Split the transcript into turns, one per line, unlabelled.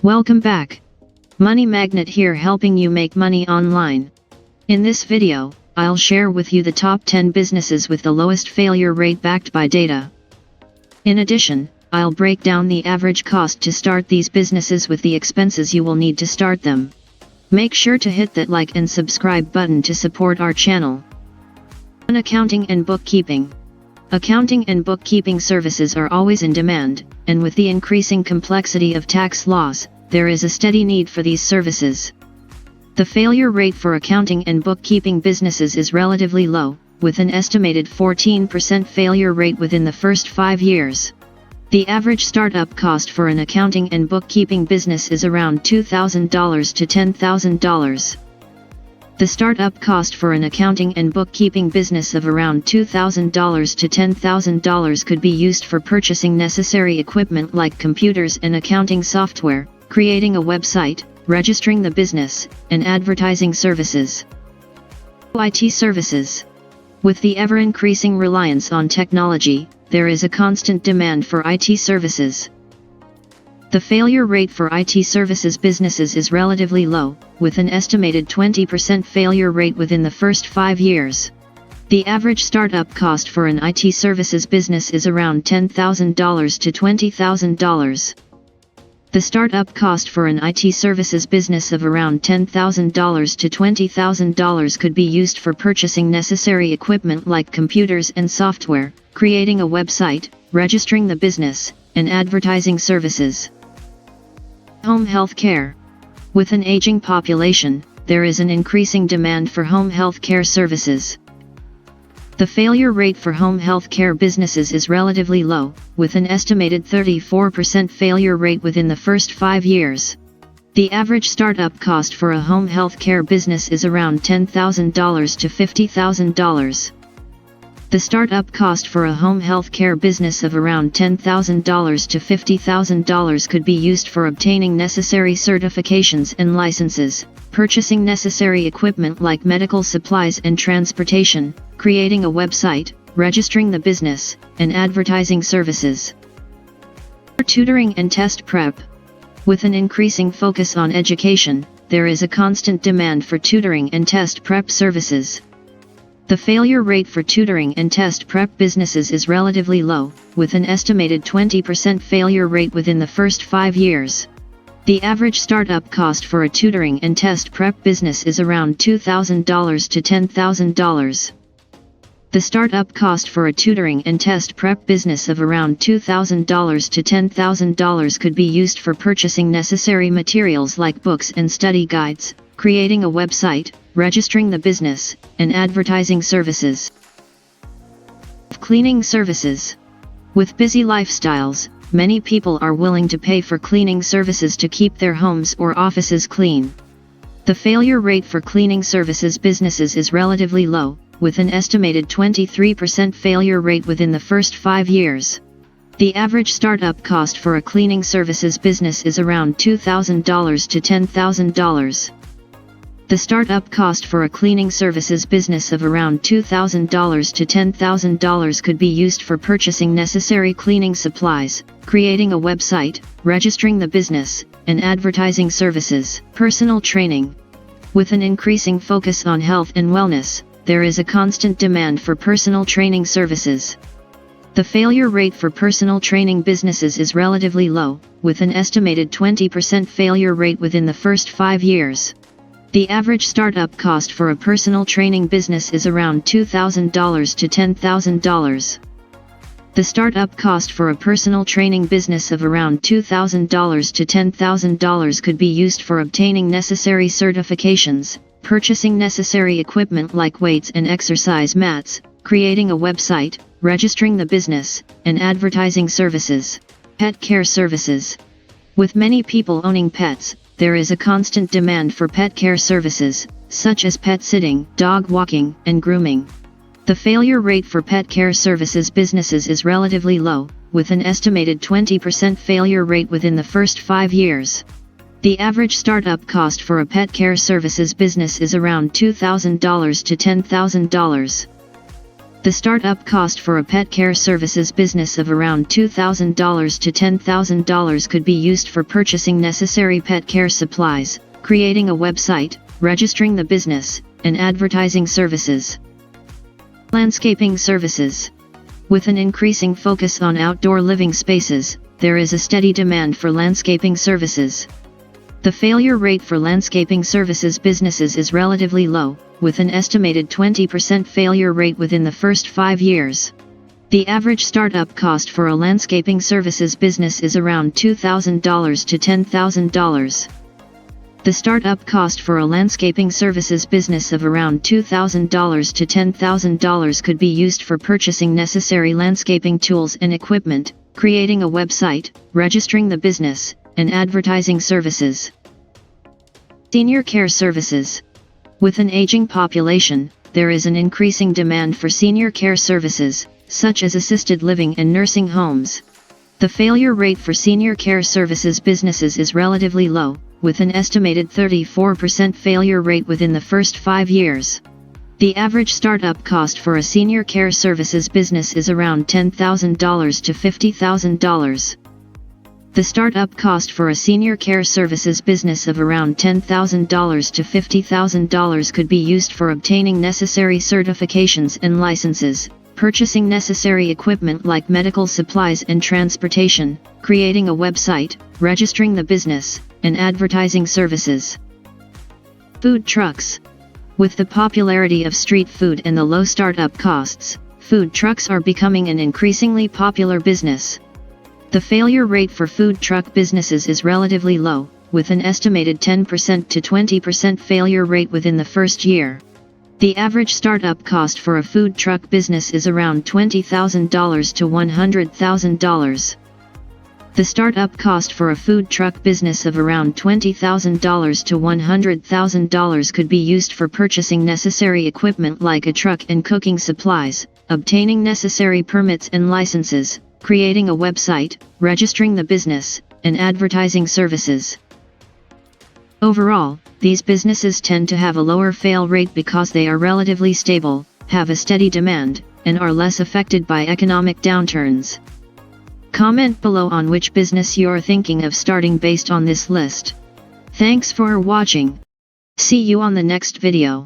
Welcome back. Money Magnet here, helping you make money online. In this video, I'll share with you the top 10 businesses with the lowest failure rate backed by data. In addition, I'll break down the average cost to start these businesses with the expenses you will need to start them. Make sure to hit that like and subscribe button to support our channel. Accounting and bookkeeping. Accounting and bookkeeping services are always in demand, and with the increasing complexity of tax laws, there is a steady need for these services. The failure rate for accounting and bookkeeping businesses is relatively low, with an estimated 14% failure rate within the first 5 years. The average startup cost for an accounting and bookkeeping business is around $2,000 to $10,000. The startup cost for an accounting and bookkeeping business of around $2,000 to $10,000 could be used for purchasing necessary equipment like computers and accounting software, creating a website, registering the business, and advertising services. IT services. With the ever-increasing reliance on technology, there is a constant demand for IT services. The failure rate for IT services businesses is relatively low, with an estimated 20% failure rate within the first 5 years. The average startup cost for an IT services business is around $10,000 to $20,000. The startup cost for an IT services business of around $10,000 to $20,000 could be used for purchasing necessary equipment like computers and software, creating a website, registering the business, and advertising services. Home health care. With an aging population, there is an increasing demand for home health care services. The failure rate for home health care businesses is relatively low, with an estimated 34% failure rate within the first 5 years. The average startup cost for a home health care business is around $10,000 to $50,000. The startup cost for a home health care business of around $10,000 to $50,000 could be used for obtaining necessary certifications and licenses, purchasing necessary equipment like medical supplies and transportation, creating a website, registering the business, and advertising services. Tutoring and test prep. With an increasing focus on education, there is a constant demand for tutoring and test prep services. The failure rate for tutoring and test prep businesses is relatively low, with an estimated 20% failure rate within the first 5 years. The average startup cost for a tutoring and test prep business is around $2,000 to $10,000. The startup cost for a tutoring and test prep business of around $2,000 to $10,000 could be used for purchasing necessary materials like books and study guides, creating a website, registering the business, and advertising services. Cleaning services. With busy lifestyles, many people are willing to pay for cleaning services to keep their homes or offices clean. The failure rate for cleaning services businesses is relatively low, with an estimated 23% failure rate within the first 5 years. The average startup cost for a cleaning services business is around $2,000 to $10,000. The startup cost for a cleaning services business of around $2,000 to $10,000 could be used for purchasing necessary cleaning supplies, creating a website, registering the business, and advertising services. Personal training. With an increasing focus on health and wellness, there is a constant demand for personal training services. The failure rate for personal training businesses is relatively low, with an estimated 20% failure rate within the first 5 years. The average startup cost for a personal training business is around $2,000 to $10,000. The startup cost for a personal training business of around $2,000 to $10,000 could be used for obtaining necessary certifications, purchasing necessary equipment like weights and exercise mats, creating a website, registering the business, and advertising services. Pet care services. With many people owning pets, there is a constant demand for pet care services, such as pet sitting, dog walking, and grooming. The failure rate for pet care services businesses is relatively low, with an estimated 20% failure rate within the first 5 years. The average startup cost for a pet care services business is around $2,000 to $10,000. The startup cost for a pet care services business of around $2,000 to $10,000 could be used for purchasing necessary pet care supplies, creating a website, registering the business, and advertising services. Landscaping services. With an increasing focus on outdoor living spaces, there is a steady demand for landscaping services. The failure rate for landscaping services businesses is relatively low, with an estimated 20% failure rate within the first 5 years. The average startup cost for a landscaping services business is around $2,000 to $10,000. The startup cost for a landscaping services business of around $2,000 to $10,000 could be used for purchasing necessary landscaping tools and equipment, creating a website, registering the business, and advertising services. Senior care services. With an aging population, there is an increasing demand for senior care services, such as assisted living and nursing homes. The failure rate for senior care services businesses is relatively low, with an estimated 34% failure rate within the first 5 years. The average startup cost for a senior care services business is around $10,000 to $50,000. The startup cost for a senior care services business of around $10,000 to $50,000 could be used for obtaining necessary certifications and licenses, purchasing necessary equipment like medical supplies and transportation, creating a website, registering the business, and advertising services. Food trucks. With the popularity of street food and the low startup costs, food trucks are becoming an increasingly popular business. The failure rate for food truck businesses is relatively low, with an estimated 10% to 20% failure rate within the first year. The average startup cost for a food truck business is around $20,000 to $100,000. The startup cost for a food truck business of around $20,000 to $100,000 could be used for purchasing necessary equipment like a truck and cooking supplies, obtaining necessary permits and licenses, creating a website, registering the business, and advertising services. Overall, these businesses tend to have a lower fail rate because they are relatively stable, have a steady demand, and are less affected by economic downturns. Comment below on which business you're thinking of starting based on this list. Thanks for watching. See you on the next video.